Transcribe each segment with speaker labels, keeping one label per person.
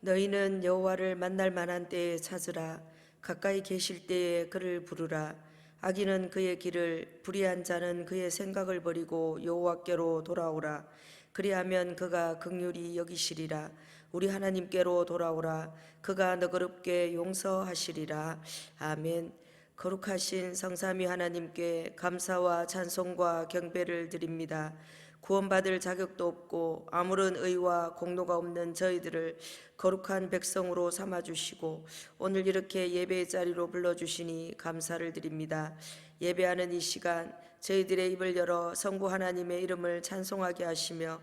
Speaker 1: 너희는 여호와를 만날 만한 때에 찾으라. 가까이 계실 때에 그를 부르라. 악인은 그의 길을, 불의한 자는 그의 생각을 버리고 여호와께로 돌아오라. 그리하면 그가 긍휼히 여기시리라. 우리 하나님께로 돌아오라. 그가 너그럽게 용서하시리라. 아멘. 거룩하신 성삼위 하나님께 감사와 찬송과 경배를 드립니다. 구원받을 자격도 없고 아무런 의와 공로가 없는 저희들을 거룩한 백성으로 삼아주시고 오늘 이렇게 예배의 자리로 불러주시니 감사를 드립니다. 예배하는 이 시간 저희들의 입을 열어 성부 하나님의 이름을 찬송하게 하시며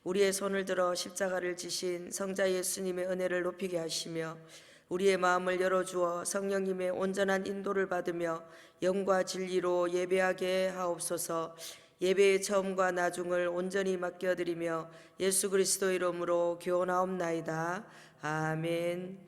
Speaker 1: 우리의 손을 들어 십자가를 지신 성자 예수님의 은혜를 높이게 하시며 우리의 마음을 열어주어 성령님의 온전한 인도를 받으며 영과 진리로 예배하게 하옵소서. 예배의 처음과 나중을 온전히 맡겨드리며 예수 그리스도 이름으로 기원하옵나이다. 아멘.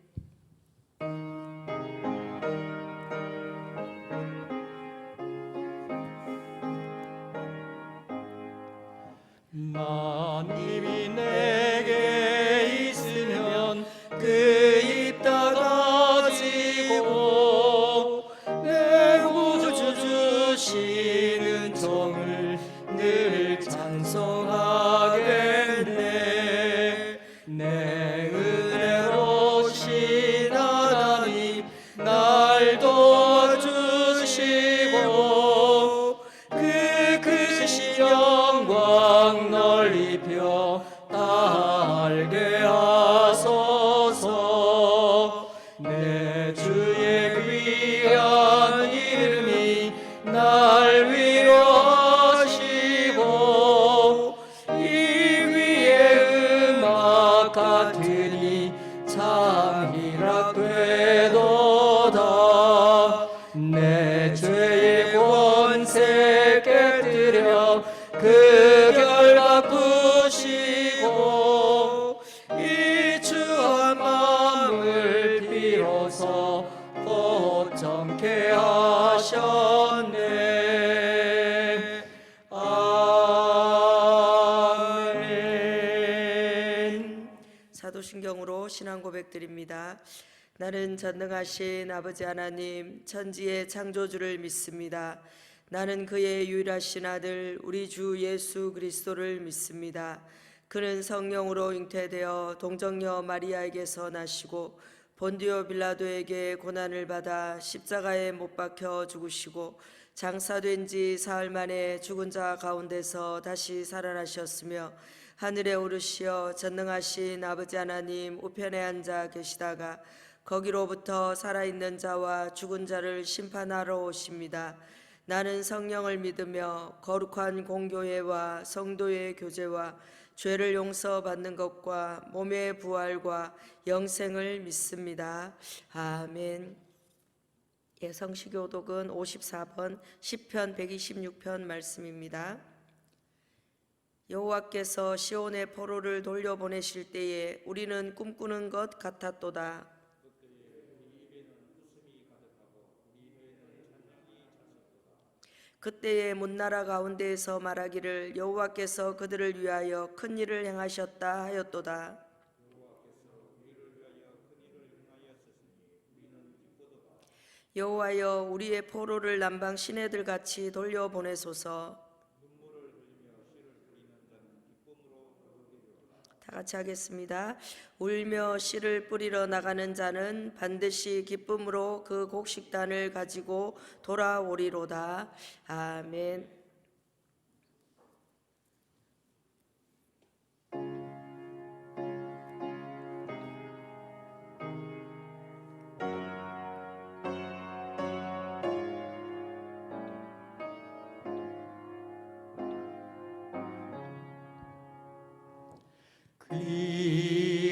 Speaker 2: 만님이 내게 있으면 그 입 닫아지고 내 구주 주시는 정을 늘 찬송하겠네. 내 은혜로신 하나님 날 도와주시고 그 크신 영광 널리 펴 알게 하소서. 내 주의 귀한 이름이 날 위로하시고 이 위에 음악 같으니 참 희락되도다. 내 죄의 권세 깨뜨려 그 결 바꾸시고 이 추한 마음을 비로소 고정케 하셨네. 아멘.
Speaker 1: 사도신경으로 신앙 고백드립니다. 나는 전능하신 아버지 하나님 천지의 창조주를 믿습니다. 나는 그의 유일하신 아들 우리 주 예수 그리스도를 믿습니다. 그는 성령으로 잉태되어 동정녀 마리아에게서 나시고 본디오 빌라도에게 고난을 받아 십자가에 못 박혀 죽으시고 장사된 지 사흘 만에 죽은 자 가운데서 다시 살아나셨으며 하늘에 오르시어 전능하신 아버지 하나님 우편에 앉아 계시다가 거기로부터 살아있는 자와 죽은 자를 심판하러 오십니다. 나는 성령을 믿으며 거룩한 공교회와 성도의 교제와 죄를 용서받는 것과 몸의 부활과 영생을 믿습니다. 아멘. 예, 성시교독은 54번 시편 126편 말씀입니다. 여호와께서 시온의 포로를 돌려보내실 때에 우리는 꿈꾸는 것 같았도다. 그때의 문나라 가운데에서 말하기를 여호와께서 그들을 위하여 큰 일을 행하셨다 하였도다. 여호와여 우리의 포로를 남방 시내들 같이 돌려보내소서. 다 같이 하겠습니다. 울며 씨를 뿌리러 나가는 자는 반드시 기쁨으로 그 곡식단을 가지고 돌아오리로다. 아멘.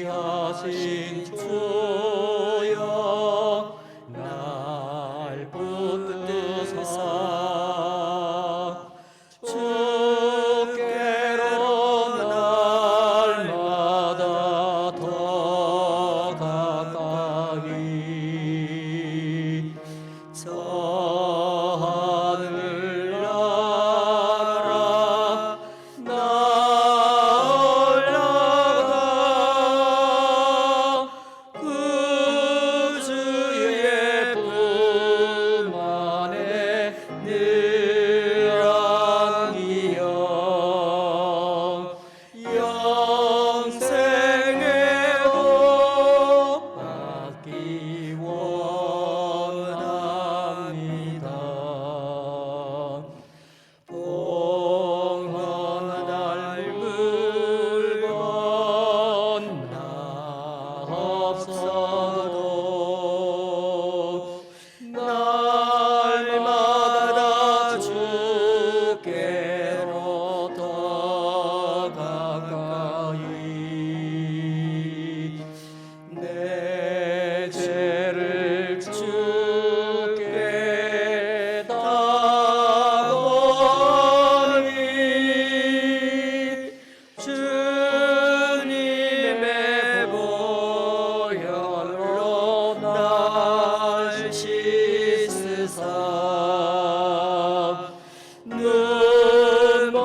Speaker 2: 귀하신 주여 날 붙드사 주께로 날마다 더 가까이 저 하늘 나라 나 올라가 아니여 영생의 복 받기 원합니다. 봉헌 날 건너옵소도 날마다 주께로 더 가까이 내 죄를 주께 다 버리니 주님의 보혈로 날 씻으사 눈보다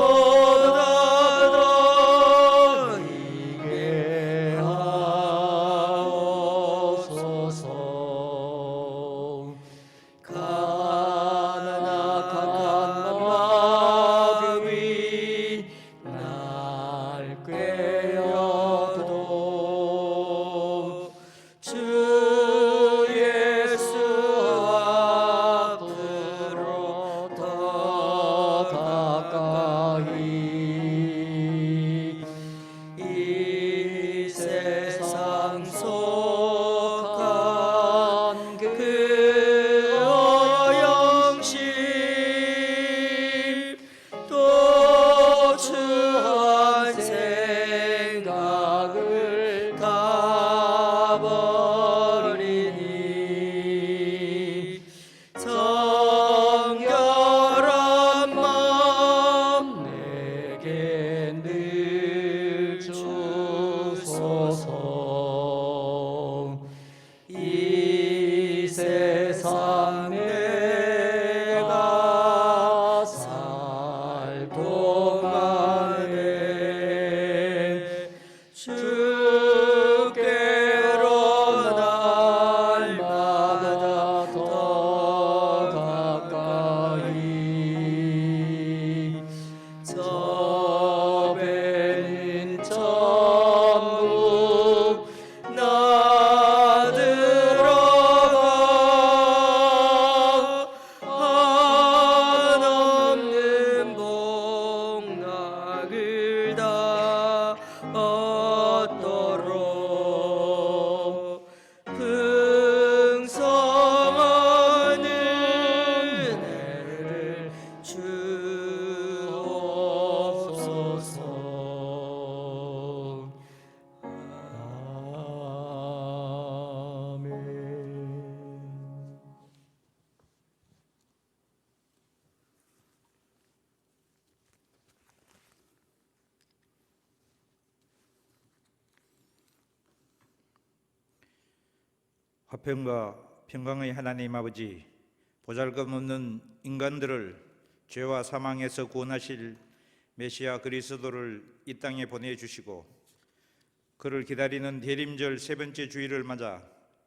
Speaker 2: 더 이게 하옵소서. 가난한 마음이 날 꿰어도 주 예수 앞으로 더 가까이 이 세상 속한 그 어영심 또 추한 생각을 가버리니 정결한 마음 내게 늘 주소서. 이 세상 내가 살 동안에 주께로 날마다 더 가까이 저 배는 천국 나 들어가 한없는 복락을 다 얻도록 풍성한 은혜를 주옵소서. 아멘.
Speaker 3: 화평과 평강의 하나님 아버지, 보잘것없는 인간들을 죄와 사망에서 구원하실 메시아 그리스도를 이 땅에 보내주시고 그를 기다리는 대림절 세 번째 주일을 맞아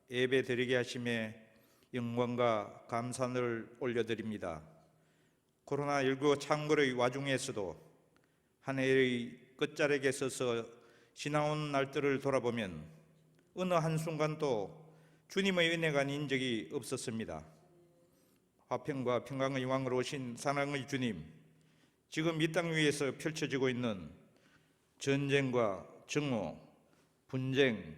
Speaker 3: 예배 드리게 하심에 영광과 감사를 올려드립니다. 코로나19 창궐의 와중에서도 한 해의 끝자락에 서서 지나온 날들을 돌아보면 어느 한순간도 주님의 은혜가 아닌 적이 없었습니다. 화평과 평강의 왕으로 오신 사랑의 주님, 지금 이 땅 위에서 펼쳐지고 있는 전쟁과 정오, 분쟁,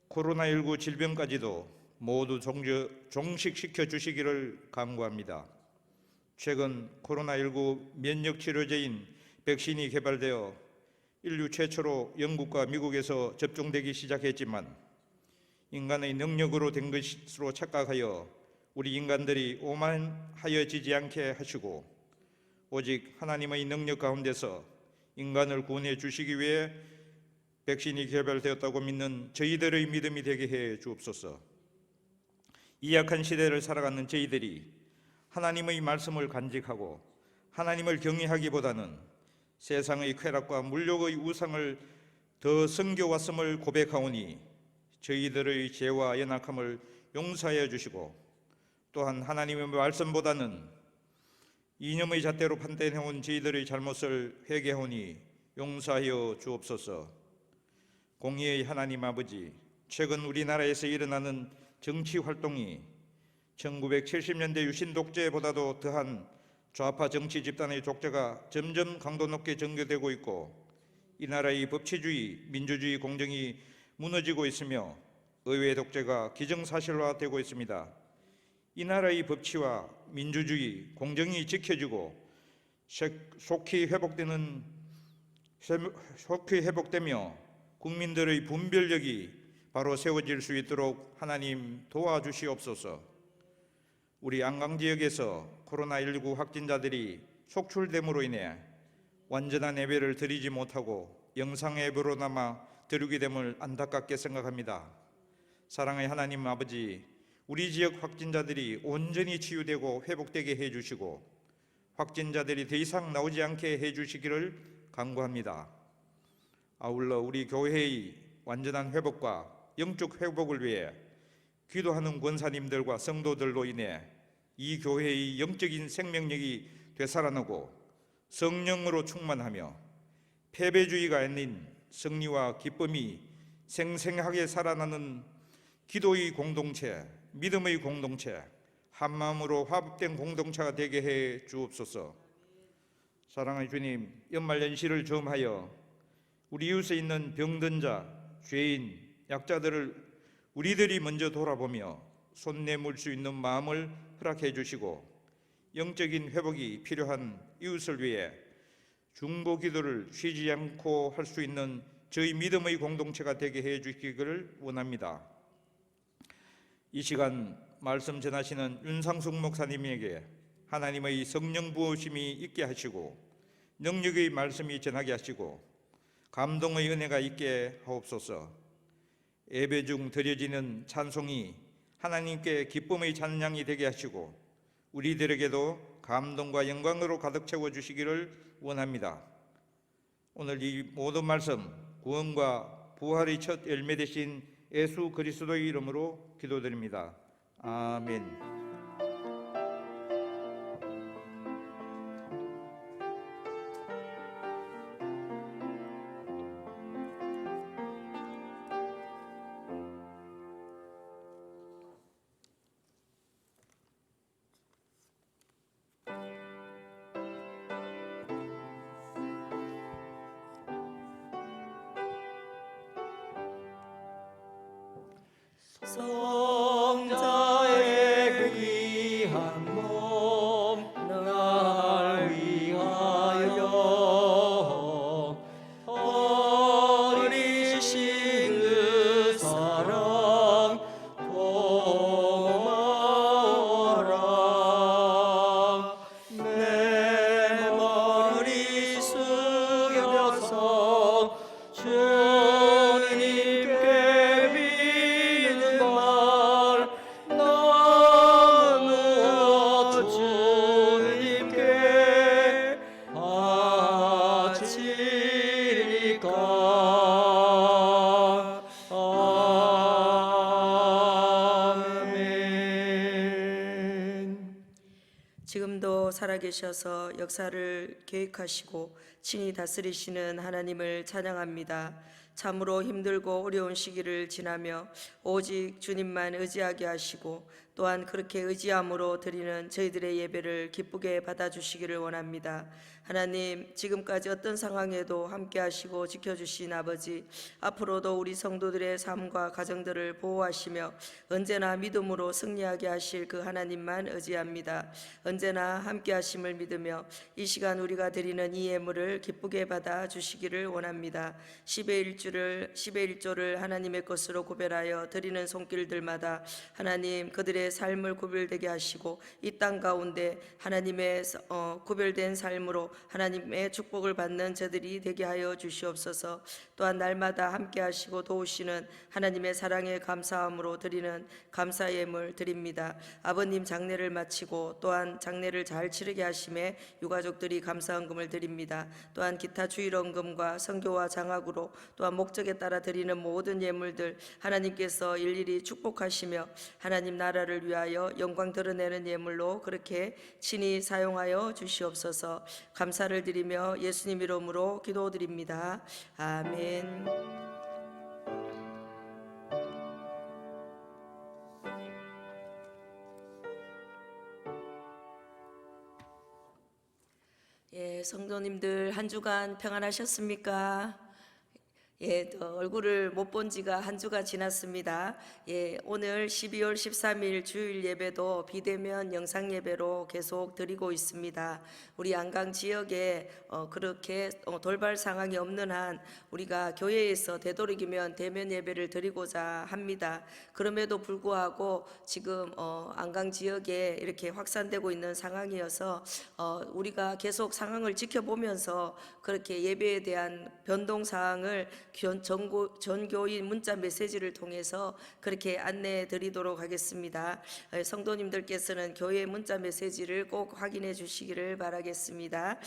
Speaker 3: 코로나19 질병까지도 모두 종식시켜 주시기를 간구합니다. 최근 코로나19 면역 치료제인 백신이 개발되어 인류 최초로 영국과 미국에서 접종되기 시작했지만 인간의 능력으로 된 것으로 착각하여 우리 인간들이 오만하여지지 않게 하시고 오직 하나님의 능력 가운데서 인간을 구원해 주시기 위해 백신이 개발되었다고 믿는 저희들의 믿음이 되게 해 주옵소서. 이 약한 시대를 살아가는 저희들이 하나님의 말씀을 간직하고 하나님을 경외하기보다는 세상의 쾌락과 물욕의 우상을 더 섬겨왔음을 고백하오니 저희들의 죄와 연약함을 용서하여 주시고 또한 하나님의 말씀보다는 이념의 잣대로 판단해온 저희들의 잘못을 회개하오니 용서하여 주옵소서. 공의의 하나님 아버지, 최근 우리나라에서 일어나는 정치 활동이 1970년대 유신 독재보다도 더한 좌파 정치 집단의 독재가 점점 강도 높게 전개되고 있고, 이 나라의 법치주의, 민주주의 공정이 무너지고 있으며 의회 독재가 기정사실화되고 있습니다. 이 나라의 법치와 민주주의, 공정이 지켜지고 속히 회복되며 국민들의 분별력이 바로 세워질 수 있도록 하나님 도와주시옵소서. 우리 안강지역에서 코로나19 확진자들이 속출됨으로 인해 완전한 예배를 드리지 못하고 영상 예배로나마 드리게 됨을 안타깝게 생각합니다. 사랑의 하나님 아버지, 우리 지역 확진자들이 온전히 치유되고 회복되게 해주시고 확진자들이 더 이상 나오지 않게 해주시기를 간구합니다. 아울러 우리 교회의 완전한 회복과 영적 회복을 위해 기도하는 권사님들과 성도들로 인해 이 교회의 영적인 생명력이 되살아나고 성령으로 충만하며 패배주의가 아닌 승리와 기쁨이 생생하게 살아나는 기도의 공동체, 믿음의 공동체, 한마음으로 화합된 공동체가 되게 해 주옵소서. 사랑하는 주님, 연말연시를 점하여 우리 이웃에 있는 병든 자, 죄인, 약자들을 우리들이 먼저 돌아보며 손 내물 수 있는 마음을 허락해 주시고 영적인 회복이 필요한 이웃을 위해 중보 기도를 쉬지 않고 할 수 있는 저희 믿음의 공동체가 되게 해 주시기를 원합니다. 이 시간 말씀 전하시는 윤상숙 목사님에게 하나님의 성령 부으심이 있게 하시고 능력의 말씀이 전하게 하시고 감동의 은혜가 있게 하옵소서. 예배 중 드려지는 찬송이 하나님께 기쁨의 찬양이 되게 하시고 우리들에게도 감동과 영광으로 가득 채워주시기를 원합니다. 오늘 이 모든 말씀 구원과 부활의 첫 열매 되신 예수 그리스도의 이름으로 기도드립니다. 아멘.
Speaker 2: 성자의 귀한 몸 날 위하여 버리신 그 사랑 고마워라. 내 머리 숙여서 주님께
Speaker 1: 지금도 살아계셔서 역사를 계획하시고 친히 다스리시는 하나님을 찬양합니다. 참으로 힘들고 어려운 시기를 지나며 오직 주님만 의지하게 하시고 또한 그렇게 의지함으로 드리는 저희들의 예배를 기쁘게 받아주시기를 원합니다. 하나님, 지금까지 어떤 상황에도 함께 하시고 지켜주신 아버지, 앞으로도 우리 성도들의 삶과 가정들을 보호하시며 언제나 믿음으로 승리하게 하실 그 하나님만 의지합니다. 언제나 함께 하심을 믿으며 이 시간 우리가 드리는 이 예물을 기쁘게 받아주시기를 원합니다. 10의 1조를 하나님의 것으로 구별하여 드리는 손길들마다 하나님 그들의 삶을 구별되게 하시고 이 땅 가운데 하나님의 구별된 삶으로 하나님의 축복을 받는 저들이 되게 하여 주시옵소서. 또한 날마다 함께 하시고 도우시는 하나님의 사랑에 감사함으로 드리는 감사 예물 드립니다. 아버님 장례를 마치고 또한 장례를 잘 치르게 하심에 유가족들이 감사헌금을 드립니다. 또한 기타 주일헌금과 선교와 장학으로 또한 목적에 따라 드리는 모든 예물들 하나님께서 일일이 축복하시며 하나님 나라를 나라를 위하여 영광 드러내는 예물로 그렇게 친히 사용하여 주시옵소서. 감사를 드리며 예수님 이름으로 기도드립니다. 아멘. 예, 성도님들 한 주간 평안하셨습니까? 예, 또 얼굴을 못 본 지가 한 주가 지났습니다. 예, 오늘 12월 13일 주일 예배도 비대면 영상 예배로 계속 드리고 있습니다. 우리 안강 지역에 그렇게 돌발 상황이 없는 한 우리가 교회에서 되도록이면 대면 예배를 드리고자 합니다. 그럼에도 불구하고 지금 안강 지역에 이렇게 확산되고 있는 상황이어서 우리가 계속 상황을 지켜보면서 그렇게 예배에 대한 변동 사항을 전교인 문자 메시지를 통해서 그렇게 안내해 드리도록 하겠습니다. 성도님들께서는 교회 문자 메시지를 꼭 확인해 주시기를 바라겠습니다.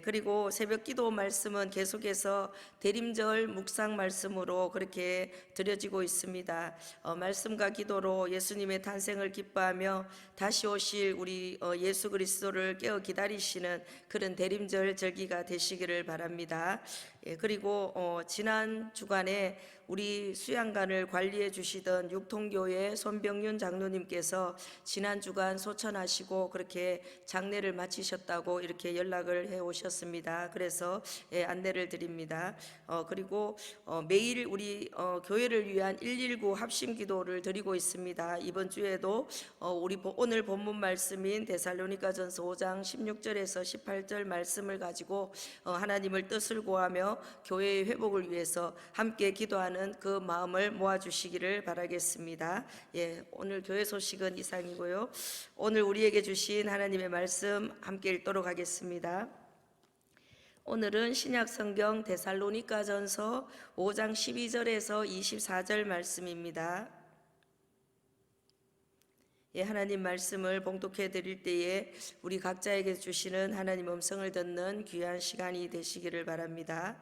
Speaker 1: 그리고 새벽 기도 말씀은 계속해서 대림절 묵상 말씀으로 그렇게 드려지고 있습니다. 말씀과 기도로 예수님의 탄생을 기뻐하며 다시 오실 우리 예수 그리스도를 깨어 기다리시는 그런 대림절 절기가 되시기를 바랍니다. 그리고 지난 주간에 우리 수양관을 관리해 주시던 육통교회 손병윤 장로님께서 지난 주간 소천하시고 그렇게 장례를 마치셨다고 이렇게 연락을 해 오셨습니다. 그래서 안내를 드립니다. 그리고 매일 우리 교회를 위한 119 합심 기도를 드리고 있습니다. 이번 주에도 우리 오늘 본문 말씀인 데살로니가전서 5장 16절에서 18절 말씀을 가지고 하나님을 뜻을 구하며 교회의 회복을 위해서 함께 기도하는 그 마음을 모아주시기를 바라겠습니다. 예, 오늘 교회 소식은 이상이고요. 오늘 우리에게 주신 하나님의 말씀 함께 읽도록 하겠습니다. 오늘은 신약성경 데살로니가전서 5장 12절에서 24절 말씀입니다. 예, 하나님 말씀을 봉독해 드릴 때에 우리 각자에게 주시는 하나님 음성을 듣는 귀한 시간이 되시기를 바랍니다.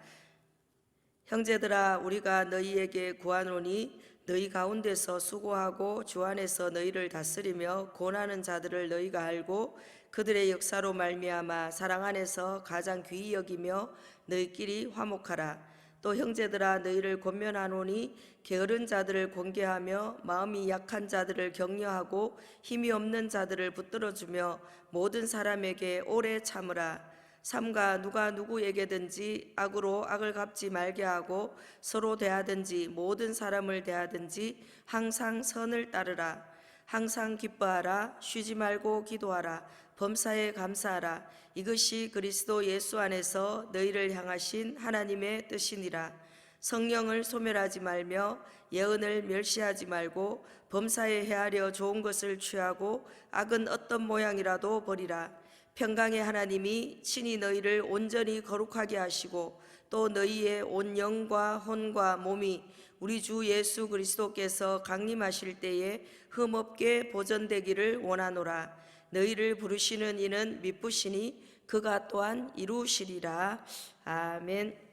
Speaker 1: 형제들아, 우리가 너희에게 구하노니 너희 가운데서 수고하고 주 안에서 너희를 다스리며 권하는 자들을 너희가 알고 그들의 역사로 말미암아 사랑 안에서 가장 귀히 여기며 너희끼리 화목하라. 또 형제들아, 너희를 권면하노니 게으른 자들을 권계하며 마음이 약한 자들을 격려하고 힘이 없는 자들을 붙들어주며 모든 사람에게 오래 참으라. 삼가 누가 누구에게든지 악으로 악을 갚지 말게 하고 서로 대하든지 모든 사람을 대하든지 항상 선을 따르라. 항상 기뻐하라. 쉬지 말고 기도하라. 범사에 감사하라. 이것이 그리스도 예수 안에서 너희를 향하신 하나님의 뜻이니라. 성령을 소멸하지 말며 예언을 멸시하지 말고 범사에 헤아려 좋은 것을 취하고 악은 어떤 모양이라도 버리라. 평강의 하나님이 친히 너희를 온전히 거룩하게 하시고 또 너희의 온 영과 혼과 몸이 우리 주 예수 그리스도께서 강림하실 때에 흠없게 보존되기를 원하노라. 너희를 부르시는 이는 미쁘시니 그가 또한 이루시리라. 아멘.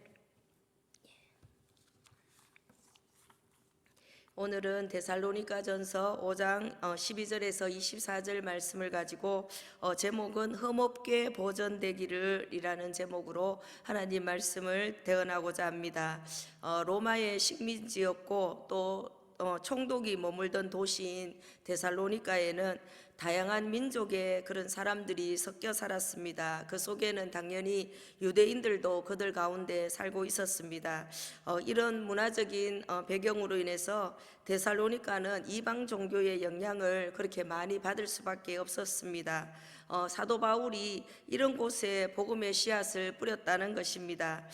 Speaker 1: 오늘은 데살로니가전서 5장 12절에서 24절 말씀을 가지고 제목은 흠없게 보존되기를 이라는 제목으로 하나님 말씀을 대언하고자 합니다. 로마의 식민지였고 또 총독이 머물던 도시인 데살로니가에는 다양한 민족의 그런 사람들이 섞여 살았습니다. 그 속에는 당연히 유대인들도 그들 가운데 살고 있었습니다. 이런 문화적인 배경으로 인해서 데살로니가는 이방 종교의 영향을 그렇게 많이 받을 수밖에 없었습니다. 사도 바울이 이런 곳에 복음의 씨앗을 뿌렸다는 것입니다.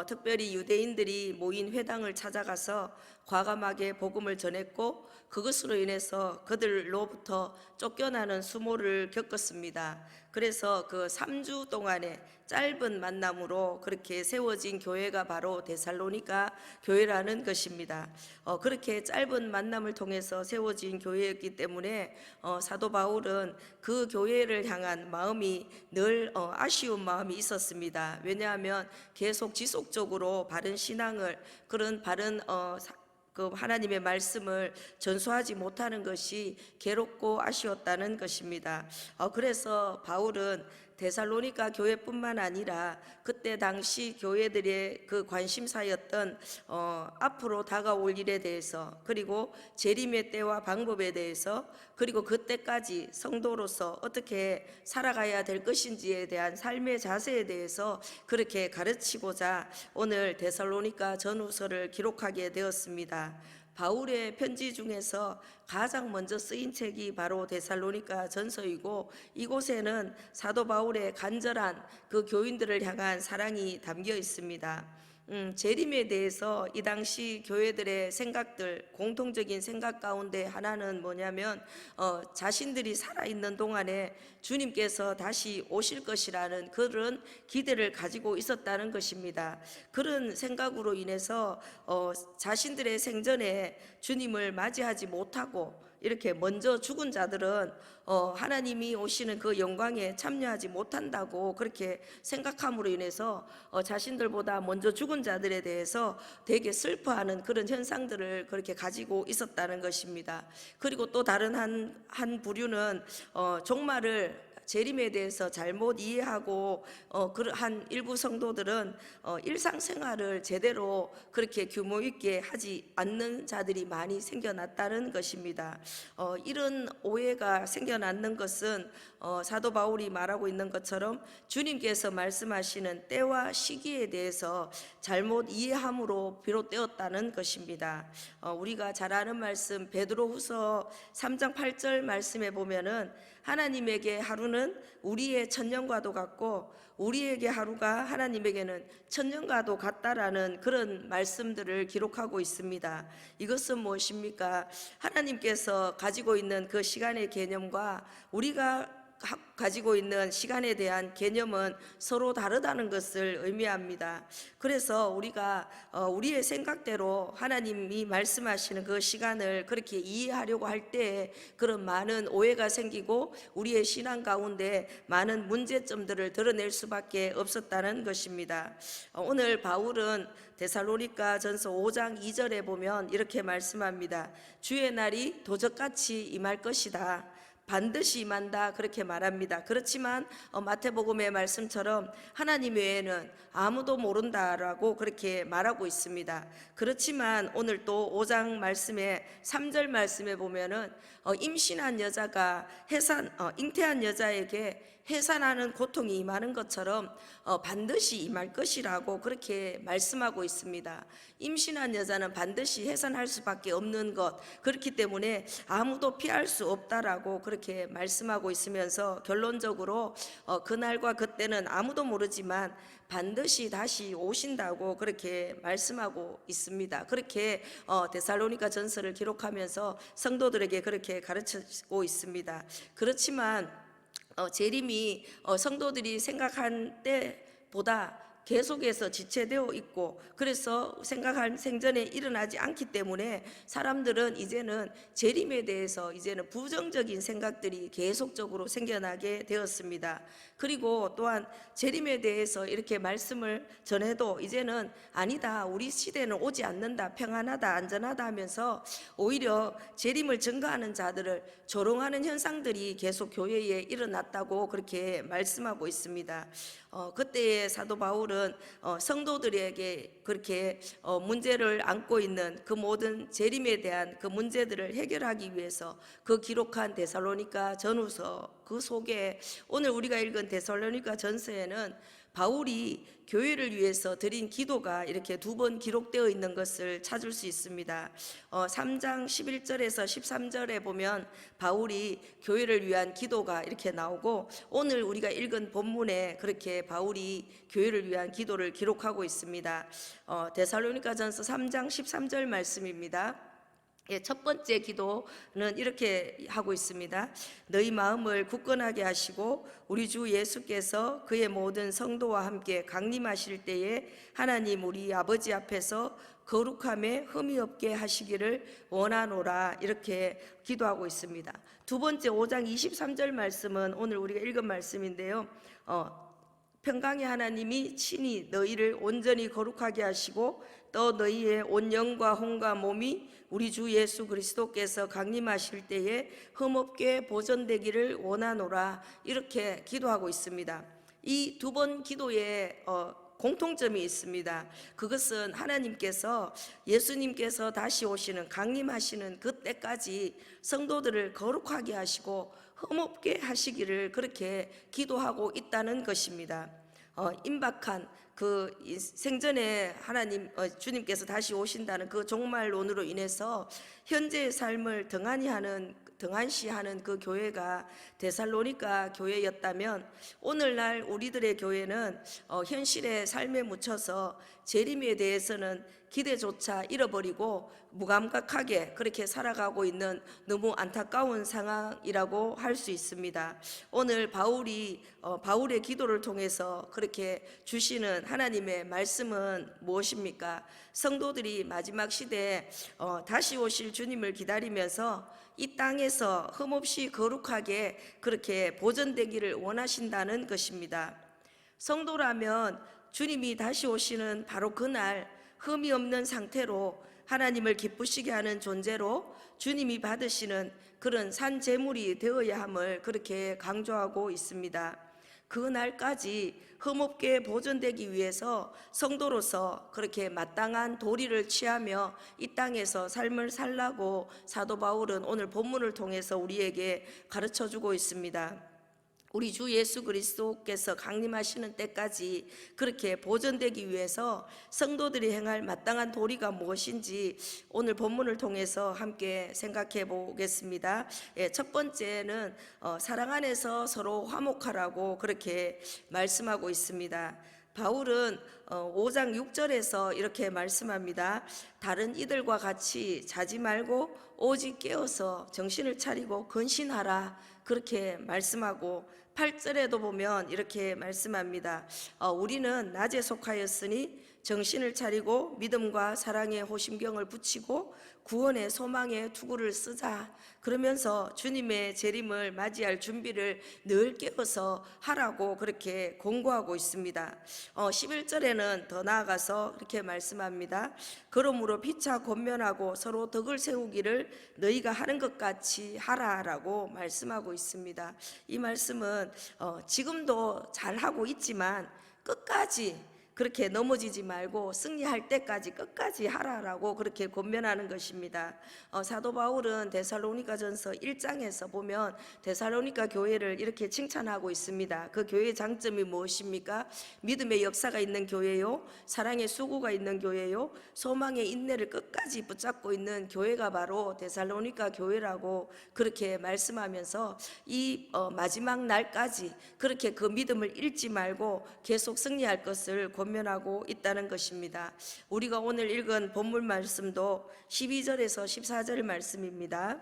Speaker 1: 특별히 유대인들이 모인 회당을 찾아가서 과감하게 복음을 전했고 그것으로 인해서 그들로부터 쫓겨나는 수모를 겪었습니다. 그래서 그 3주 동안의 짧은 만남으로 그렇게 세워진 교회가 바로 데살로니가 교회라는 것입니다. 그렇게 짧은 만남을 통해서 세워진 교회였기 때문에 사도 바울은 그 교회를 향한 마음이 늘 아쉬운 마음이 있었습니다. 왜냐하면 계속 지속적으로 바른 신앙을 그런 바른 그 하나님의 말씀을 전수하지 못하는 것이 괴롭고 아쉬웠다는 것입니다. 그래서 바울은 데살로니가 교회뿐만 아니라 그때 당시 교회들의 그 관심사였던 앞으로 다가올 일에 대해서, 그리고 재림의 때와 방법에 대해서, 그리고 그때까지 성도로서 어떻게 살아가야 될 것인지에 대한 삶의 자세에 대해서 그렇게 가르치고자 오늘 데살로니가 전후서를 기록하게 되었습니다. 바울의 편지 중에서 가장 먼저 쓰인 책이 바로 데살로니가 전서이고, 이곳에는 사도 바울의 간절한 그 교인들을 향한 사랑이 담겨 있습니다. 재림에 대해서 이 당시 교회들의 생각들, 공통적인 생각 가운데 하나는 뭐냐면 자신들이 살아있는 동안에 주님께서 다시 오실 것이라는 그런 기대를 가지고 있었다는 것입니다. 그런 생각으로 인해서 자신들의 생전에 주님을 맞이하지 못하고 이렇게 먼저 죽은 자들은 하나님이 오시는 그 영광에 참여하지 못한다고 그렇게 생각함으로 인해서 자신들보다 먼저 죽은 자들에 대해서 되게 슬퍼하는 그런 현상들을 그렇게 가지고 있었다는 것입니다. 그리고 또 다른 한 부류는 종말을, 재림에 대해서 잘못 이해하고 한 일부 성도들은 일상생활을 제대로 그렇게 규모 있게 하지 않는 자들이 많이 생겨났다는 것입니다. 이런 오해가 생겨났는 것은 사도 바울이 말하고 있는 것처럼 주님께서 말씀하시는 때와 시기에 대해서 잘못 이해함으로 비롯되었다는 것입니다. 우리가 잘 아는 말씀 베드로후서 3장 8절 말씀에 보면은 하나님에게 하루는 우리의 천년과도 같고 우리에게 하루가 하나님에게는 천년과도 같다라는 그런 말씀들을 기록하고 있습니다. 이것은 무엇입니까? 하나님께서 가지고 있는 그 시간의 개념과 우리가 가지고 있는 시간에 대한 개념은 서로 다르다는 것을 의미합니다. 그래서 우리가 우리의 생각대로 하나님이 말씀하시는 그 시간을 그렇게 이해하려고 할 때 그런 많은 오해가 생기고 우리의 신앙 가운데 많은 문제점들을 드러낼 수밖에 없었다는 것입니다. 오늘 바울은 데살로니가 전서 5장 2절에 보면 이렇게 말씀합니다. 주의 날이 도적같이 임할 것이다. 반드시 임한다, 그렇게 말합니다. 그렇지만 마태복음의 말씀처럼 하나님 외에는 아무도 모른다라고 그렇게 말하고 있습니다. 그렇지만 오늘 또 5장 말씀에 3절 말씀에 보면은 임신한 여자가 잉태한 여자에게 해산하는 고통이 임하는 것처럼 반드시 임할 것이라고 그렇게 말씀하고 있습니다. 임신한 여자는 반드시 해산할 수밖에 없는 것, 그렇기 때문에 아무도 피할 수 없다라고 그렇게 말씀하고 있으면서 결론적으로 그날과 그때는 아무도 모르지만 반드시 다시 오신다고 그렇게 말씀하고 있습니다. 그렇게 데살로니가 전서를 기록하면서 성도들에게 그렇게 가르치고 있습니다. 그렇지만 재림이 성도들이 생각한 때보다 계속해서 지체되어 있고, 그래서 생각한 생전에 일어나지 않기 때문에 사람들은 이제는 재림에 대해서 이제는 부정적인 생각들이 계속적으로 생겨나게 되었습니다. 그리고 또한 재림에 대해서 이렇게 말씀을 전해도 이제는 아니다, 우리 시대는 오지 않는다, 평안하다, 안전하다 하면서 오히려 재림을 증거하는 자들을 조롱하는 현상들이 계속 교회에 일어났다고 그렇게 말씀하고 있습니다. 그때의 사도 바울은 성도들에게 그렇게 문제를 안고 있는 그 모든 재림에 대한 그 문제들을 해결하기 위해서 그 기록한 데살로니가 전후서 그 속에 오늘 우리가 읽은 데살로니가 전서에는 바울이 교회를 위해서 드린 기도가 이렇게 2번 기록되어 있는 것을 찾을 수 있습니다. 3장 11절에서 13절에 보면 바울이 교회를 위한 기도가 이렇게 나오고, 오늘 우리가 읽은 본문에 그렇게 바울이 교회를 위한 기도를 기록하고 있습니다. 데살로니가전서 3장 13절 말씀입니다. 첫 번째 기도는 이렇게 하고 있습니다. 너희 마음을 굳건하게 하시고 우리 주 예수께서 그의 모든 성도와 함께 강림하실 때에 하나님 우리 아버지 앞에서 거룩함에 흠이 없게 하시기를 원하노라, 이렇게 기도하고 있습니다. 두 번째 5장 23절 말씀은 오늘 우리가 읽은 말씀인데요. 평강의 하나님이 친히 너희를 온전히 거룩하게 하시고 또 너희의 온 영과 혼과 몸이 우리 주 예수 그리스도께서 강림하실 때에 흠없게 보존되기를 원하노라. 이렇게 기도하고 있습니다. 이 두 번 기도에 공통점이 있습니다. 그것은 하나님께서 예수님께서 다시 오시는 강림하시는 그때까지 성도들을 거룩하게 하시고 흠없게 하시기를 그렇게 기도하고 있다는 것입니다. 임박한 그 생전에 하나님 주님께서 다시 오신다는 그 종말론으로 인해서 현재의 삶을 등한시하는 그 교회가 데살로니가 교회였다면 오늘날 우리들의 교회는 현실의 삶에 묻혀서 재림에 대해서는 기대조차 잃어버리고 무감각하게 그렇게 살아가고 있는 너무 안타까운 상황이라고 할 수 있습니다. 오늘 바울의 기도를 통해서 그렇게 주시는 하나님의 말씀은 무엇입니까? 성도들이 마지막 시대에 다시 오실 주님을 기다리면서 이 땅에서 흠없이 거룩하게 그렇게 보존되기를 원하신다는 것입니다. 성도라면 주님이 다시 오시는 바로 그날 흠이 없는 상태로 하나님을 기쁘시게 하는 존재로 주님이 받으시는 그런 산 제물이 되어야 함을 그렇게 강조하고 있습니다. 그날까지 흠없게 보존되기 위해서 성도로서 그렇게 마땅한 도리를 취하며 이 땅에서 삶을 살라고 사도 바울은 오늘 본문을 통해서 우리에게 가르쳐주고 있습니다. 우리 주 예수 그리스도께서 강림하시는 때까지 그렇게 보존되기 위해서 성도들이 행할 마땅한 도리가 무엇인지 오늘 본문을 통해서 함께 생각해 보겠습니다. 첫 번째는 사랑 안에서 서로 화목하라고 그렇게 말씀하고 있습니다. 바울은 5장 6절에서 이렇게 말씀합니다. 다른 이들과 같이 자지 말고 오직 깨어서 정신을 차리고 근신하라. 그렇게 말씀하고 8절에도 보면 이렇게 말씀합니다. 우리는 낮에 속하였으니 정신을 차리고 믿음과 사랑의 호심경을 붙이고 구원의 소망의 투구를 쓰자. 그러면서 주님의 재림을 맞이할 준비를 늘 깨어서 하라고 그렇게 권고하고 있습니다. 11절에는 더 나아가서 이렇게 말씀합니다. 그러므로 피차 권면하고 서로 덕을 세우기를 너희가 하는 것 같이 하라라고 말씀하고 있습니다. 이 말씀은 지금도 잘하고 있지만 끝까지 그렇게 넘어지지 말고 승리할 때까지 끝까지 하라라고 그렇게 권면하는 것입니다. 사도 바울은 데살로니가전서 1장에서 보면 데살로니가 교회를 이렇게 칭찬하고 있습니다. 그 교회의 장점이 무엇입니까? 믿음의 역사가 있는 교회요, 사랑의 수고가 있는 교회요, 소망의 인내를 끝까지 붙잡고 있는 교회가 바로 데살로니가 교회라고 그렇게 말씀하면서 이 마지막 날까지 그렇게 그 믿음을 잃지 말고 계속 승리할 것을 권면하고 있다는 것입니다. 우리가 오늘 읽은 본문 말씀도 12절에서 14절 말씀입니다.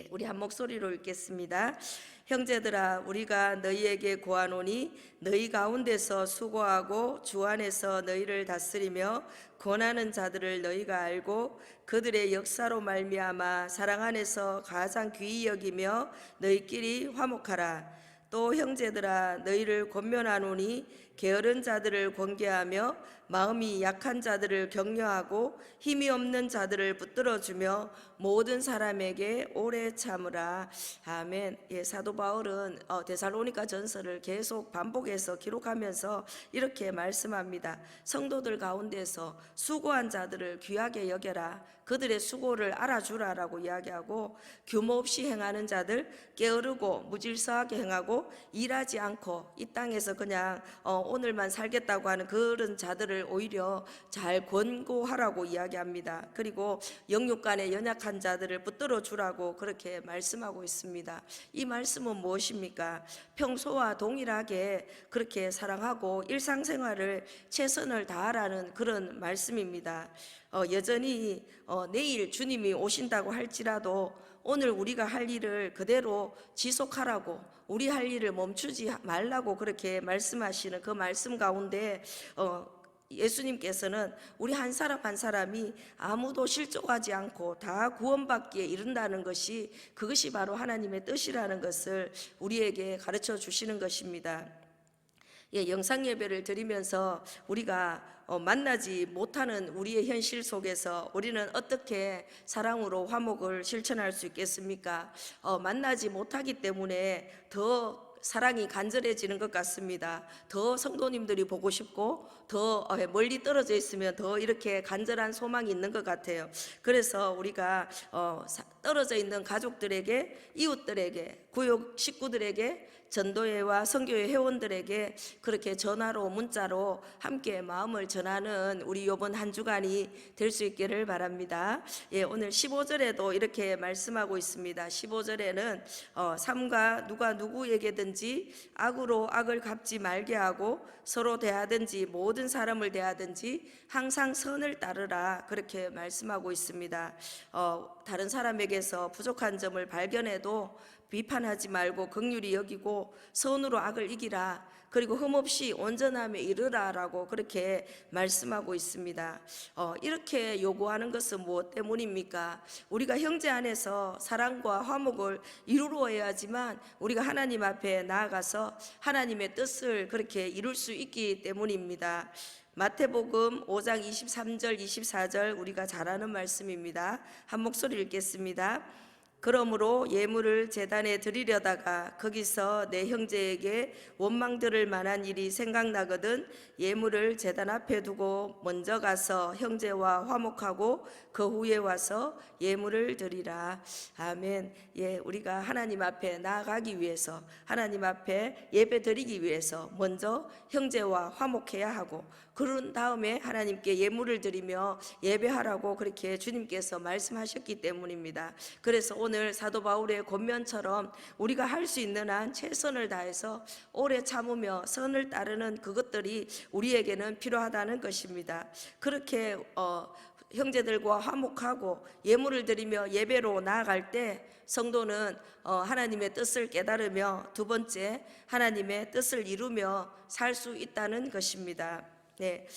Speaker 1: 우리 한 목소리로 읽겠습니다. 형제들아, 우리가 너희에게 구하노니 너희 가운데서 수고하고 주 안에서 너희를 다스리며 권하는 자들을 너희가 알고 그들의 역사로 말미암아 사랑 안에서 가장 귀히 여기며 너희끼리 화목하라. 또 형제들아, 너희를 권면하노니 게으른 자들을 권계하며 마음이 약한 자들을 격려하고 힘이 없는 자들을 붙들어주며 모든 사람에게 오래 참으라. 아멘. 사도 바울은 데살로니가 전서를 계속 반복해서 기록하면서 이렇게 말씀합니다. 성도들 가운데서 수고한 자들을 귀하게 여겨라. 그들의 수고를 알아주라라고 이야기하고, 규모 없이 행하는 자들, 게으르고 무질서하게 행하고 일하지 않고 이 땅에서 그냥 오늘만 살겠다고 하는 그런 자들을 오히려 잘 권고하라고 이야기합니다. 그리고 영육간에 연약한 자들을 붙들어 주라고 그렇게 말씀하고 있습니다. 이 말씀은 무엇입니까? 평소와 동일하게 그렇게 사랑하고 일상생활을 최선을 다하라는 그런 말씀입니다. 여전히 내일 주님이 오신다고 할지라도 오늘 우리가 할 일을 그대로 지속하라고, 우리 할 일을 멈추지 말라고 그렇게 말씀하시는 그 말씀 가운데 예수님께서는 우리 한 사람 한 사람이 아무도 실족하지 않고 다 구원받기에 이른다는 것이, 그것이 바로 하나님의 뜻이라는 것을 우리에게 가르쳐 주시는 것입니다. 예, 영상 예배를 드리면서 우리가 만나지 못하는 우리의 현실 속에서 우리는 어떻게 사랑으로 화목을 실천할 수 있겠습니까? 만나지 못하기 때문에 더 사랑이 간절해지는 것 같습니다. 더 성도님들이 보고 싶고 더 멀리 떨어져 있으면 더 이렇게 간절한 소망이 있는 것 같아요. 그래서 우리가 떨어져 있는 가족들에게, 이웃들에게, 구역 식구들에게, 전도회와 선교회 회원들에게 그렇게 전화로 문자로 함께 마음을 전하는 우리 이번 한 주간이 될 수 있기를 바랍니다. 예, 오늘 15절에도 이렇게 말씀하고 있습니다. 15절에는 삼가 누가 누구에게든지 악으로 악을 갚지 말게 하고 서로 대하든지 모든 사람을 대하든지 항상 선을 따르라, 그렇게 말씀하고 있습니다. 다른 사람에게서 부족한 점을 발견해도 비판하지 말고 긍휼히 여기고 선으로 악을 이기라, 그리고 흠없이 온전함에 이르라라고 그렇게 말씀하고 있습니다. 이렇게 요구하는 것은 무엇 때문입니까? 우리가 형제 안에서 사랑과 화목을 이루어야지만 우리가 하나님 앞에 나아가서 하나님의 뜻을 그렇게 이룰 수 있기 때문입니다. 마태복음 5장 23절 24절 우리가 잘 아는 말씀입니다. 한 목소리 읽겠습니다. 그러므로 예물을 제단에 드리려다가 거기서 내 형제에게 원망 들을 만한 일이 생각나거든 예물을 제단 앞에 두고 먼저 가서 형제와 화목하고 그 후에 와서 예물을 드리라. 아멘. 예, 우리가 하나님 앞에 나아가기 위해서, 하나님 앞에 예배 드리기 위해서 먼저 형제와 화목해야 하고, 그런 다음에 하나님께 예물을 드리며 예배하라고 그렇게 주님께서 말씀하셨기 때문입니다. 그래서 오늘 사도 바울의 권면처럼 우리가 할 수 있는 한 최선을 다해서 오래 참으며 선을 따르는 그것들이 우리에게는 필요하다는 것입니다. 그렇게 형제들과 화목하고 예물을 드리며 예배로 나아갈 때 성도는 하나님의 뜻을 깨달으며, 두 번째 하나님의 뜻을 이루며 살 수 있다는 것입니다. 네,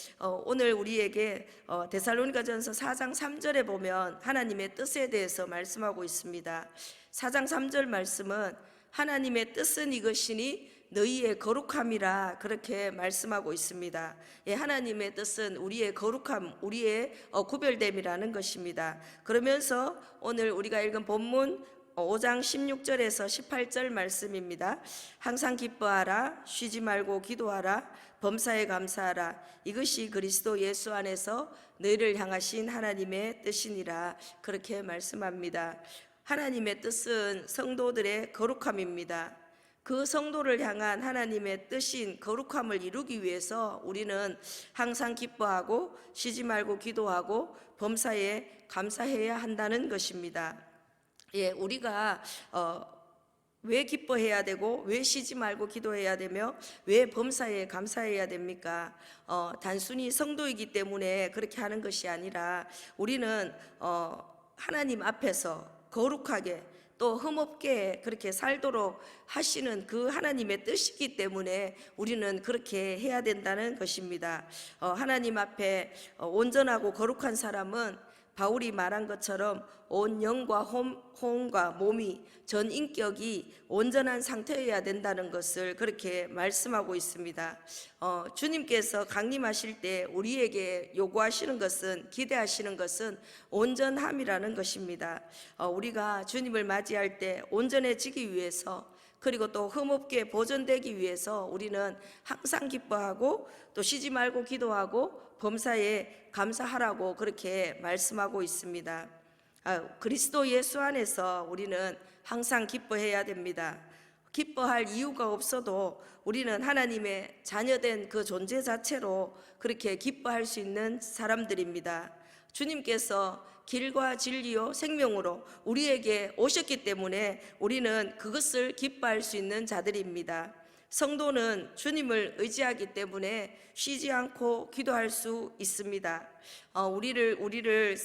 Speaker 1: 오늘 우리에게 데살로니가전서 4장 3절에 보면 하나님의 뜻에 대해서 말씀하고 있습니다. 4장 3절 말씀은 하나님의 뜻은 이것이니 너희의 거룩함이라, 그렇게 말씀하고 있습니다. 예, 하나님의 뜻은 우리의 거룩함, 우리의 구별됨이라는 것입니다. 그러면서 오늘 우리가 읽은 본문 5장 16절에서 18절 말씀입니다. 항상 기뻐하라, 쉬지 말고 기도하라, 범사에 감사하라, 이것이 그리스도 예수 안에서 너희를 향하신 하나님의 뜻이니라, 그렇게 말씀합니다. 하나님의 뜻은 성도들의 거룩함입니다. 그 성도를 향한 하나님의 뜻인 거룩함을 이루기 위해서 우리는 항상 기뻐하고 쉬지 말고 기도하고 범사에 감사해야 한다는 것입니다. 예, 우리가 왜 기뻐해야 되고 왜 쉬지 말고 기도해야 되며 왜 범사에 감사해야 됩니까? 단순히 성도이기 때문에 그렇게 하는 것이 아니라 우리는 하나님 앞에서 거룩하게 또 흠없게 그렇게 살도록 하시는 그 하나님의 뜻이기 때문에 우리는 그렇게 해야 된다는 것입니다. 하나님 앞에 온전하고 거룩한 사람은 바울이 말한 것처럼 온 영과 혼과 몸이, 전 인격이 온전한 상태여야 된다는 것을 그렇게 말씀하고 있습니다. 주님께서 강림하실 때 우리에게 요구하시는 것은, 기대하시는 것은 온전함이라는 것입니다. 우리가 주님을 맞이할 때 온전해지기 위해서, 그리고 또 흠없게 보존되기 위해서 우리는 항상 기뻐하고 또 쉬지 말고 기도하고 범사에 감사하라고 그렇게 말씀하고 있습니다. 그리스도 예수 안에서 우리는 항상 기뻐해야 됩니다. 기뻐할 이유가 없어도 우리는 하나님의 자녀된 그 존재 자체로 그렇게 기뻐할 수 있는 사람들입니다. 주님께서 길과 진리요 생명으로 우리에게 오셨기 때문에 우리는 그것을 기뻐할 수 있는 자들입니다. 성도는 주님을 의지하기 때문에 쉬지 않고 기도할 수 있습니다. 우리를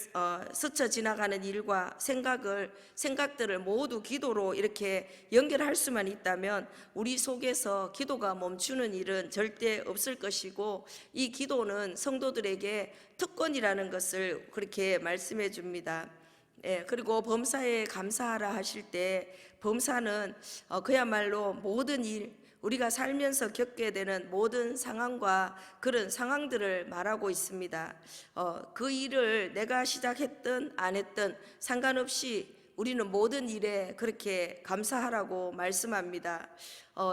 Speaker 1: 스쳐 지나가는 일과 생각들을 모두 기도로 이렇게 연결할 수만 있다면 우리 속에서 기도가 멈추는 일은 절대 없을 것이고, 이 기도는 성도들에게 특권이라는 것을 그렇게 말씀해 줍니다. 예, 그리고 범사에 감사하라 하실 때 범사는 그야말로 모든 일, 우리가 살면서 겪게 되는 모든 상황과 그런 상황들을 말하고 있습니다. 그 일을 내가 시작했든 안 했든 상관없이 우리는 모든 일에 그렇게 감사하라고 말씀합니다.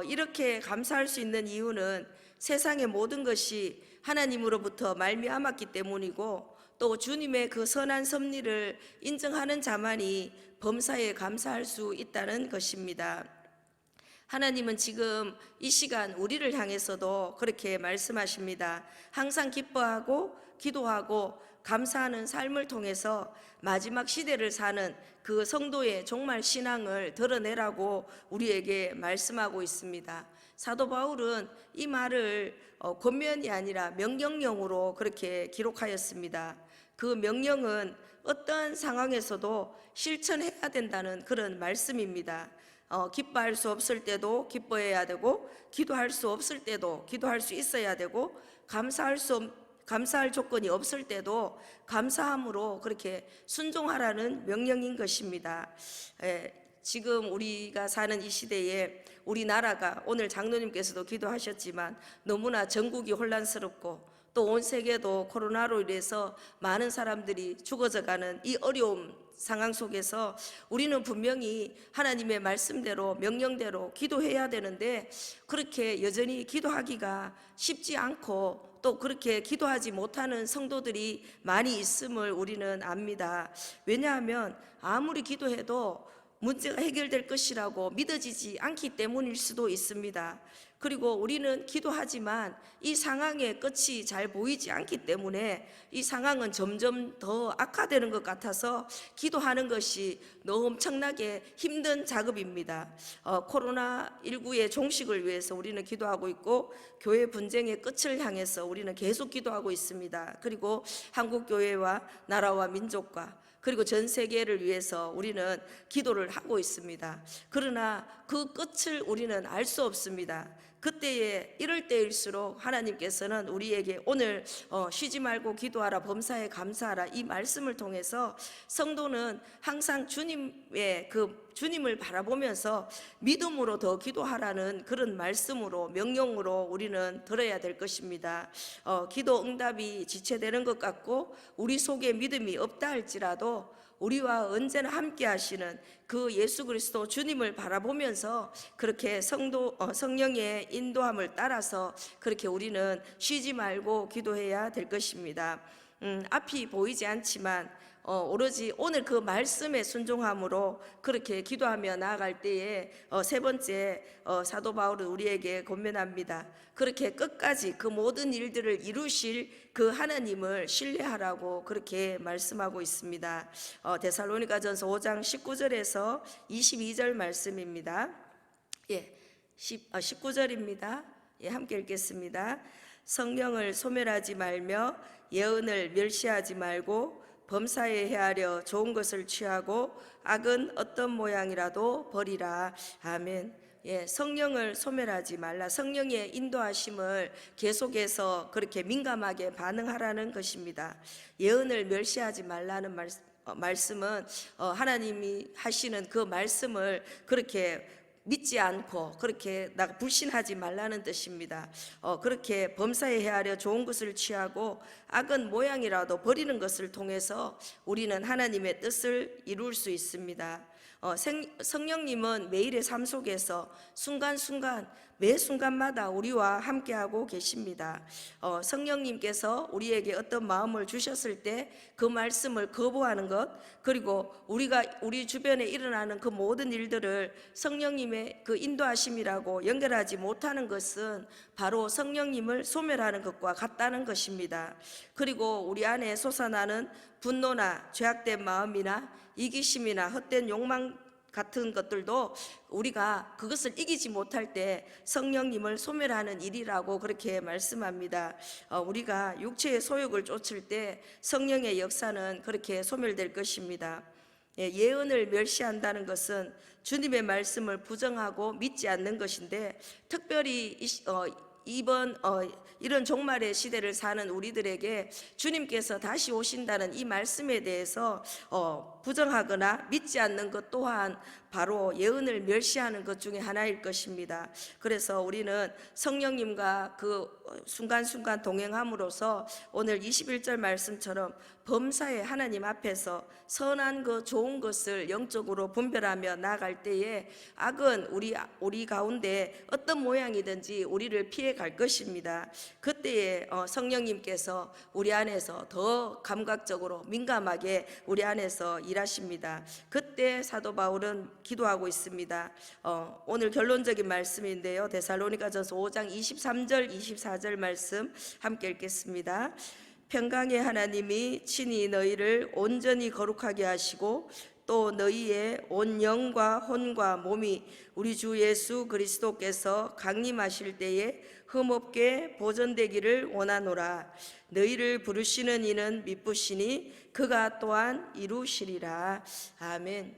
Speaker 1: 이렇게 감사할 수 있는 이유는 세상의 모든 것이 하나님으로부터 말미암았기 때문이고, 또 주님의 그 선한 섭리를 인정하는 자만이 범사에 감사할 수 있다는 것입니다. 하나님은 지금 이 시간 우리를 향해서도 그렇게 말씀하십니다. 항상 기뻐하고 기도하고 감사하는 삶을 통해서 마지막 시대를 사는 그 성도의 종말 신앙을 드러내라고 우리에게 말씀하고 있습니다. 사도 바울은 이 말을 권면이 아니라 명령형으로 그렇게 기록하였습니다. 그 명령은 어떤 상황에서도 실천해야 된다는 그런 말씀입니다. 기뻐할 수 없을 때도 기뻐해야 되고, 기도할 수 없을 때도 기도할 수 있어야 되고, 감사할 조건이 없을 때도 감사함으로 그렇게 순종하라는 명령인 것입니다. 지금 우리가 사는 이 시대에 우리나라가, 오늘 장로님께서도 기도하셨지만, 너무나 전국이 혼란스럽고 또 온 세계도 코로나로 인해서 많은 사람들이 죽어져가는 이 어려움 상황 속에서 우리는 분명히 하나님의 말씀대로 명령대로 기도해야 되는데, 그렇게 여전히 기도하기가 쉽지 않고 또 그렇게 기도하지 못하는 성도들이 많이 있음을 우리는 압니다. 왜냐하면 아무리 기도해도 문제가 해결될 것이라고 믿어지지 않기 때문일 수도 있습니다. 그리고 우리는 기도하지만 이 상황의 끝이 잘 보이지 않기 때문에 이 상황은 점점 더 악화되는 것 같아서 기도하는 것이 너무 엄청나게 힘든 작업입니다. 코로나19의 종식을 위해서 우리는 기도하고 있고, 교회 분쟁의 끝을 향해서 우리는 계속 기도하고 있습니다. 그리고 한국교회와 나라와 민족과 그리고 전 세계를 위해서 우리는 기도를 하고 있습니다. 그러나 그 끝을 우리는 알 수 없습니다. 그때에 이럴 때일수록 하나님께서는 우리에게 오늘 쉬지 말고 기도하라, 범사에 감사하라, 이 말씀을 통해서 성도는 항상 주님을 바라보면서 믿음으로 더 기도하라는 그런 말씀으로, 명령으로 우리는 들어야 될 것입니다. 기도 응답이 지체되는 것 같고 우리 속에 믿음이 없다 할지라도 우리와 언제나 함께 하시는 그 예수 그리스도 주님을 바라보면서 그렇게 성령의 인도함을 따라서 그렇게 우리는 쉬지 말고 기도해야 될 것입니다. 앞이 보이지 않지만 오로지 오늘 그 말씀에 순종함으로 그렇게 기도하며 나아갈 때에 세 번째 사도 바울은 우리에게 권면합니다. 그렇게 끝까지 그 모든 일들을 이루실 그 하나님을 신뢰하라고 그렇게 말씀하고 있습니다. 데살로니가전서 5장 19절에서 22절 말씀입니다. 19절입니다. 함께 읽겠습니다. 성령을 소멸하지 말며 예언을 멸시하지 말고 범사에 헤아려 좋은 것을 취하고 악은 어떤 모양이라도 버리라. 아멘. 성령을 소멸하지 말라. 성령의 인도하심을 계속해서 그렇게 민감하게 반응하라는 것입니다. 예언을 멸시하지 말라는 말씀은 하나님이 하시는 그 말씀을 그렇게 믿지 않고 그렇게 불신하지 말라는 뜻입니다. 그렇게 범사에 헤아려 좋은 것을 취하고 악은 모양이라도 버리는 것을 통해서 우리는 하나님의 뜻을 이룰 수 있습니다. 성령님은 매일의 삶 속에서 순간순간 매 순간마다 우리와 함께하고 계십니다. 성령님께서 우리에게 어떤 마음을 주셨을 때 그 말씀을 거부하는 것, 그리고 우리 주변에 일어나는 그 모든 일들을 성령님의 그 인도하심이라고 연결하지 못하는 것은 바로 성령님을 소멸하는 것과 같다는 것입니다. 그리고 우리 안에 솟아나는 분노나 죄악된 마음이나 이기심이나 헛된 욕망 같은 것들도 우리가 그것을 이기지 못할 때 성령님을 소멸하는 일이라고 그렇게 말씀합니다. 우리가 육체의 소욕을 쫓을 때 성령의 역사는 그렇게 소멸될 것입니다. 예언을 멸시한다는 것은 주님의 말씀을 부정하고 믿지 않는 것인데, 특별히 이런 종말의 시대를 사는 우리들에게 주님께서 다시 오신다는 이 말씀에 대해서 부정하거나 믿지 않는 것 또한 바로 예언을 멸시하는 것 중에 하나일 것입니다. 그래서 우리는 성령님과 그 순간순간 동행함으로써 오늘 21절 말씀처럼 범사에 하나님 앞에서 선한 것 좋은 것을 영적으로 분별하며 나아갈 때에 악은 우리 가운데 어떤 모양이든지 우리를 피해 갈 것입니다. 그때에 성령님께서 우리 안에서 더 감각적으로 민감하게 우리 안에서 일하십니다. 그때 사도 바울은 기도하고 있습니다. 오늘 결론적인 말씀인데요, 데살로니가전서 5장 23절 24절 말씀 함께 읽겠습니다. 평강의 하나님이 친히 너희를 온전히 거룩하게 하시고 또 너희의 온 영과 혼과 몸이 우리 주 예수 그리스도께서 강림하실 때에 흠없게 보존되기를 원하노라. 너희를 부르시는 이는 미쁘시니 그가 또한 이루시리라. 아멘.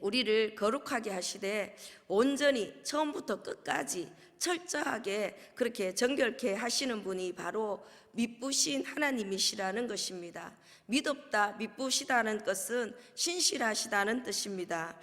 Speaker 1: 우리를 거룩하게 하시되 온전히 처음부터 끝까지 철저하게 그렇게 정결케 하시는 분이 바로 미쁘신 하나님이시라는 것입니다. 미덥다, 미쁘시다는 것은 신실하시다는 뜻입니다.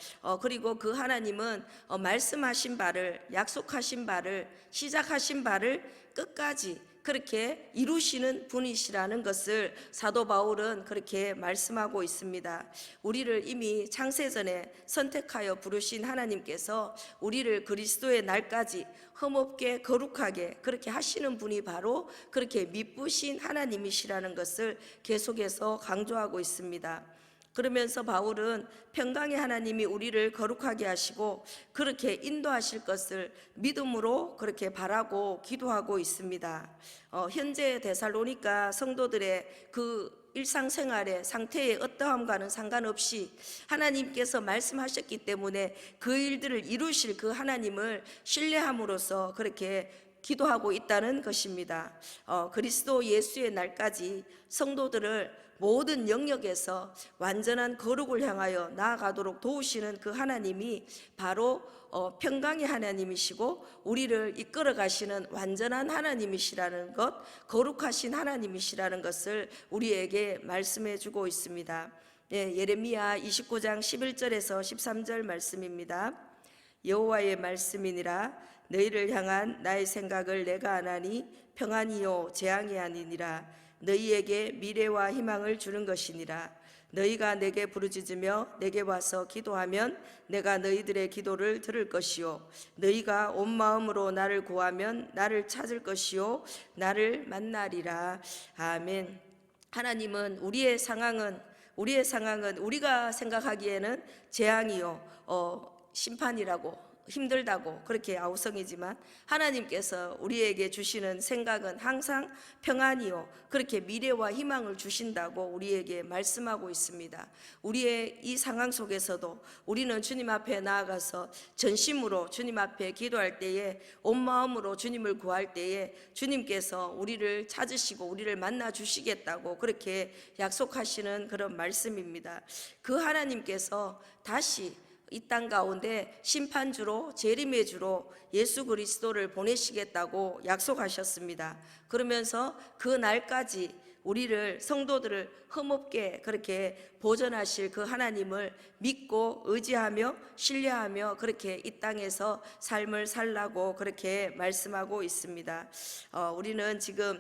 Speaker 1: 그리고 그 하나님은 말씀하신 바를, 약속하신 바를, 시작하신 바를 끝까지 그렇게 이루시는 분이시라는 것을 사도 바울은 그렇게 말씀하고 있습니다. 우리를 이미 창세전에 선택하여 부르신 하나님께서 우리를 그리스도의 날까지 흠없게 거룩하게 그렇게 하시는 분이 바로 그렇게 미쁘신 하나님이시라는 것을 계속해서 강조하고 있습니다. 그러면서 바울은 평강의 하나님이 우리를 거룩하게 하시고 그렇게 인도하실 것을 믿음으로 그렇게 바라고 기도하고 있습니다. 현재 데살로니가 성도들의 그 일상생활의 상태의 어떠함과는 상관없이 하나님께서 말씀하셨기 때문에 그 일들을 이루실 그 하나님을 신뢰함으로써 그렇게 기도하고 있다는 것입니다. 그리스도 예수의 날까지 성도들을 모든 영역에서 완전한 거룩을 향하여 나아가도록 도우시는 그 하나님이 바로 평강의 하나님이시고 우리를 이끌어 가시는 완전한 하나님이시라는 것, 거룩하신 하나님이시라는 것을 우리에게 말씀해 주고 있습니다. 예레미야 29장 11절에서 13절 말씀입니다. 여호와의 말씀이니라. 너희를 향한 나의 생각을 내가 아나니 평안이요 재앙이 아니니라. 너희에게 미래와 희망을 주는 것이니라. 너희가 내게 부르짖으며 내게 와서 기도하면 내가 너희들의 기도를 들을 것이요 너희가 온 마음으로 나를 구하면 나를 찾을 것이요 나를 만나리라. 아멘. 하나님은 우리의 상황은 우리가 생각하기에는 재앙이요 심판이라고 힘들다고 그렇게 아우성이지만 하나님께서 우리에게 주시는 생각은 항상 평안이요 그렇게 미래와 희망을 주신다고 우리에게 말씀하고 있습니다. 우리의 이 상황 속에서도 우리는 주님 앞에 나아가서 전심으로 주님 앞에 기도할 때에 온 마음으로 주님을 구할 때에 주님께서 우리를 찾으시고 우리를 만나 주시겠다고 그렇게 약속하시는 그런 말씀입니다. 그 하나님께서 다시 이 땅 가운데 심판주로 재림의 주로 예수 그리스도를 보내시겠다고 약속하셨습니다. 그러면서 그 날까지 우리를 성도들을 흠없게 그렇게 보존하실 그 하나님을 믿고 의지하며 신뢰하며 그렇게 이 땅에서 삶을 살라고 그렇게 말씀하고 있습니다. 우리는 지금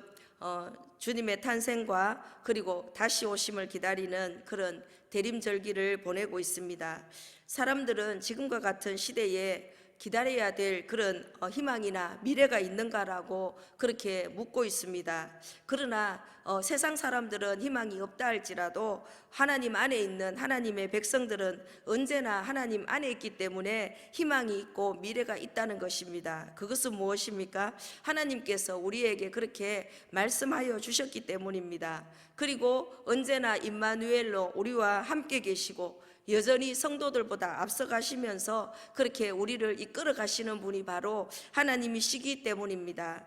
Speaker 1: 주님의 탄생과 그리고 다시 오심을 기다리는 그런 대림절기를 보내고 있습니다. 사람들은 지금과 같은 시대에 기다려야 될 그런 희망이나 미래가 있는가라고 그렇게 묻고 있습니다. 그러나 세상 사람들은 희망이 없다 할지라도 하나님 안에 있는 하나님의 백성들은 언제나 하나님 안에 있기 때문에 희망이 있고 미래가 있다는 것입니다. 그것은 무엇입니까? 하나님께서 우리에게 그렇게 말씀하여 주셨기 때문입니다. 그리고 언제나 임마누엘로 우리와 함께 계시고 여전히 성도들보다 앞서가시면서 그렇게 우리를 이끌어 가시는 분이 바로 하나님이시기 때문입니다.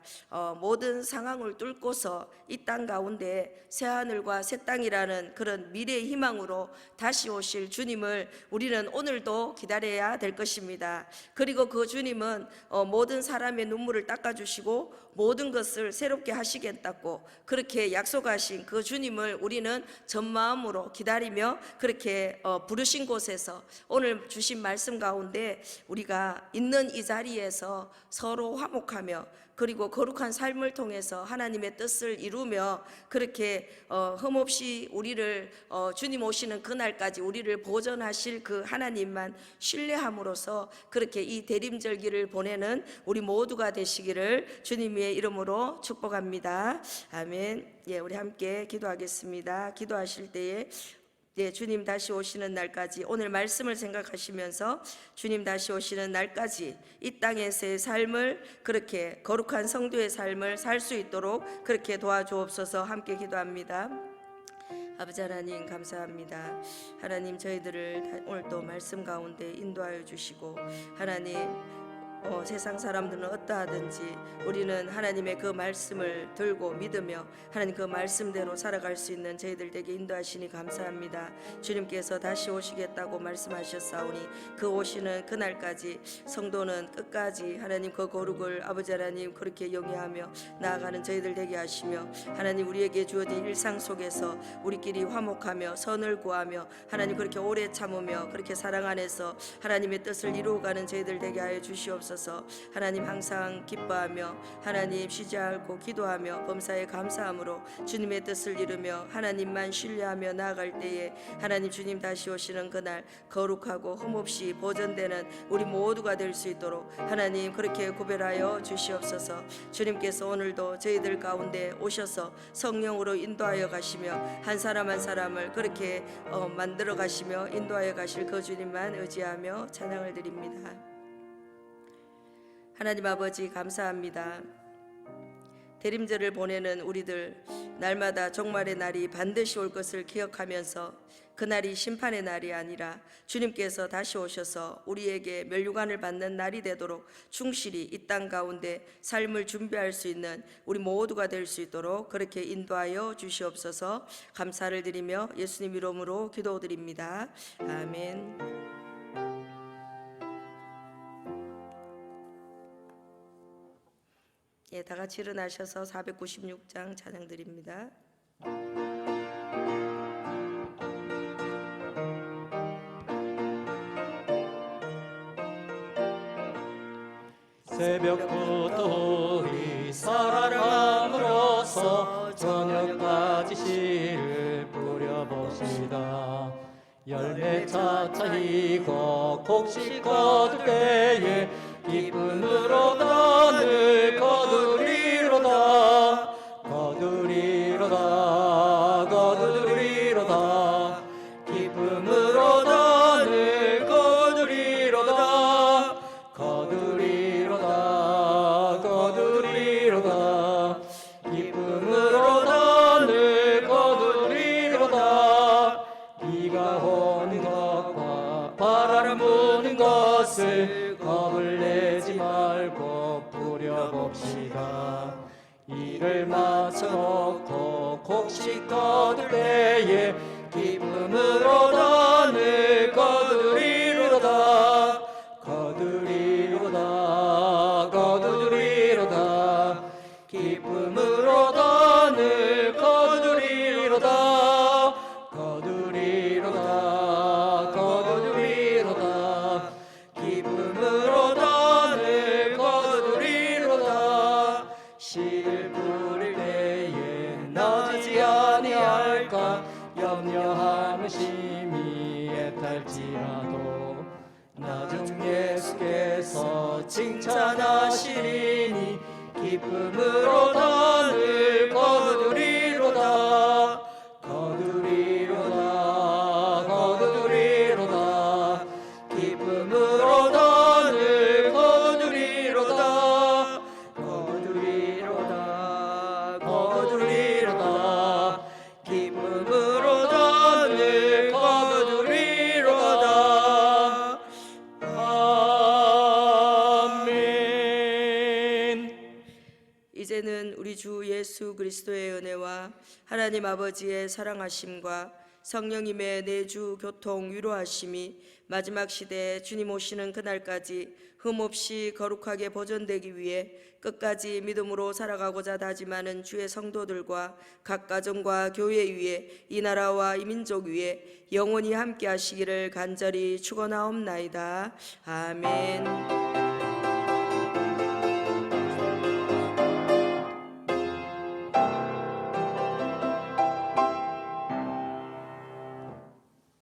Speaker 1: 모든 상황을 뚫고서 이 땅 가운데 새하늘과 새 땅이라는 그런 미래의 희망으로 다시 오실 주님을 우리는 오늘도 기다려야 될 것입니다. 그리고 그 주님은 모든 사람의 눈물을 닦아주시고 모든 것을 새롭게 하시겠다고 그렇게 약속하신 그 주님을 우리는 전마음으로 기다리며 그렇게 부르시 주신 곳에서 오늘 주신 말씀 가운데 우리가 있는 이 자리에서 서로 화목하며 그리고 거룩한 삶을 통해서 하나님의 뜻을 이루며 그렇게 흠없이 우리를 주님 오시는 그날까지 우리를 보존하실 그 하나님만 신뢰함으로써 그렇게 이 대림절기를 보내는 우리 모두가 되시기를 주님의 이름으로 축복합니다. 아멘. 예, 우리 함께 기도하겠습니다. 기도하실 때에 주님 다시 오시는 날까지 오늘 말씀을 생각하시면서 주님 다시 오시는 날까지 이 땅에서의 삶을 그렇게 거룩한 성도의 삶을 살 수 있도록 그렇게 도와주옵소서. 함께 기도합니다. 아버지 하나님 감사합니다. 하나님 저희들을 오늘 또 말씀 가운데 인도하여 주시고 하나님 세상 사람들은 어떠하든지 우리는 하나님의 그 말씀을 들고 믿으며 하나님 그 말씀대로 살아갈 수 있는 저희들 되게 인도하시니 감사합니다. 주님께서 다시 오시겠다고 말씀하셨사오니 그 오시는 그날까지 성도는 끝까지 하나님 그 거룩을 아버지 하나님 그렇게 영위하며 나아가는 저희들 되게 하시며 하나님 우리에게 주어진 일상 속에서 우리끼리 화목하며 선을 구하며 하나님 그렇게 오래 참으며 그렇게 사랑 안에서 하나님의 뜻을 이루어가는 저희들 되게 하여 주시옵소서. 하나님 항상 기뻐하며 하나님 쉬지 않고 기도하며 범사에 감사함으로 주님의 뜻을 이루며 하나님만 신뢰하며 나아갈 때에 하나님 주님 다시 오시는 그날 거룩하고 흠없이 보존되는 우리 모두가 될 수 있도록 하나님 그렇게 구별하여 주시옵소서. 주님께서 오늘도 저희들 가운데 오셔서 성령으로 인도하여 가시며 한 사람 한 사람을 그렇게 만들어 가시며 인도하여 가실 그 주님만 의지하며 찬양을 드립니다. 하나님 아버지 감사합니다. 대림절을 보내는 우리들 날마다 종말의 날이 반드시 올 것을 기억하면서 그날이 심판의 날이 아니라 주님께서 다시 오셔서 우리에게 멸류관을 받는 날이 되도록 충실히 이 땅 가운데 삶을 준비할 수 있는 우리 모두가 될 수 있도록 그렇게 인도하여 주시옵소서. 감사를 드리며 예수님 이름으로 기도드립니다. 아멘. 예, 다 같이 일어나셔서 496장 찬양 드립니다.
Speaker 2: 새벽부터 우리 사랑함으로써 저녁까지 씨를 뿌려봅시다. 열매 차차 익어 곡식 거둘 때에 기쁨으로 단을 거두리로다. 거두리로다. 거두리로다. 기쁨으로 단을 거두리로다. 거두리로다. 거두리로다. 기쁨으로 단을 거두리로다. 비가 오는 것과 바람 부는 것을 겁을 내지 말고 뿌려봅시다. 이를 맞춰놓고 곡식 거둘 때에 기쁨으로 단을 거두리로다. 거두리로다. 거두리로다. 기쁨으로 단을 거두리로다. 거두리로다. 거두리로다. 기쁨으로 단을 거두리로다. 씨를 뿌릴 때에 나지 아니할까 염려하는 심히 애탈지라도 나중 예수께서 칭찬하시리니 기쁨으로 단을 거두리로다. 거두리로다. 거두리로다. 기쁨으로 단을 거두리로다. 거두리로다. 거두리로다. 기쁨으로 단을 거두리로다. 아멘.
Speaker 1: 이제는 우리 주 예수 그리스도의 은혜와 하나님 아버지의 사랑하심과 성령님의 내주 교통 위로하심이 마지막 시대에 주님 오시는 그날까지 흠없이 거룩하게 보존되기 위해 끝까지 믿음으로 살아가고자 다짐하는 주의 성도들과 각 가정과 교회 위에 이 나라와 이 민족 위에 영원히 함께 하시기를 간절히 축원하옵나이다. 아멘.